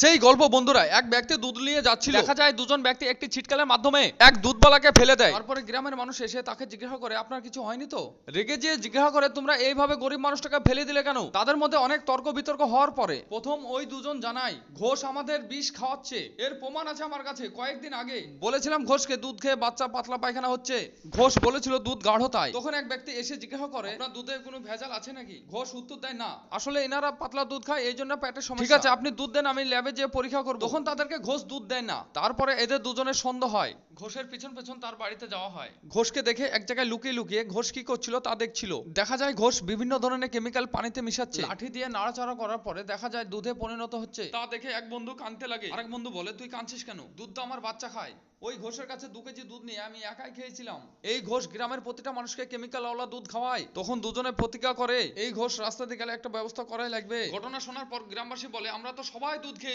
সেই গল্প বন্ধুরা, এক ব্যক্তি দুধ নিয়ে যাচ্ছিল। দেখা যায় দুজন ব্যক্তি একটি ছিটকালের মাধ্যমে এক দুধওয়ালাকে ফেলে দেয়। তারপরে গ্রামের মানুষ এসে তাকে জিজ্ঞাসা করে, আপনার কিছু হয়নি তো? রেগে যেয়ে জিজ্ঞাসা করে, তোমরা এইভাবে গরিব মানুষটাকে ফেলে দিলে কেন? তাদের মধ্যে অনেক তর্ক বিতর্ক হওয়ার পরে প্রথম ওই দুজন জানায়, ঘোষ আমাদের বিষ খাওয়াচ্ছে, এর প্রমাণ আছে আমার কাছে। কয়েকদিন আগে বলেছিলাম ঘোষকে দুধ খেয়ে বাচ্চা পাতলা পায়খানা হচ্ছে, ঘোষ বলেছিল দুধ গাঢ় তাই। তখন এক ব্যক্তি এসে জিজ্ঞাসা করে, আপনার দুধে কোনো ভেজাল আছে নাকি? ঘোষ উত্তর দেয়, না, আসলে এনারা পাতলা দুধ খায়, এই জন্য পেটের সমস্যা। ঠিক আছে, আপনি দুধ দেন, আমি ল্যাবে যে পরীক্ষা করব। তখন তাদেরকে ঘোষ দুধ দেয় না। তারপরে এদের দুজনের সন্দেহ হয়, ঘোষের পিছন পেছন তার বাড়িতে যাওয়া হয়। ঘোষকে দেখে এক জায়গায় লুকিয়ে লুকিয়ে ঘোষ কি করছিল তা দেখছিল। দেখা যায় ঘোষ বিভিন্ন ধরনের কেমিক্যাল পানিতে মিশাচ্ছে। লাঠি দিয়ে নাড়াচাড়া করার পরে দেখা যায় দুধে পরিণত হচ্ছে। তা দেখে এক বন্ধু কাঁদতে লাগে। আরেক বন্ধু বলে, তুই কাঁদছিস কেন? দুধ তো আমার বাচ্চা খায়। ওই ঘোষের কাছে 2 কেজি দুধ নিয়ে আমি একাই খেয়েছিলাম। এই ঘোষ গ্রামের প্রতিটা মানুষকে কেমিক্যাল ওয়ালা দুধ খাওয়ায়। তখন দুজনে প্রতিজ্ঞা করে, এই ঘোষ রাস্তা দিয়ে গেলে একটা ব্যবস্থা করাই লাগবে। ঘটনা শোনার পর গ্রামবাসী বলে, আমরা তো সবাই দুধ খেয়ে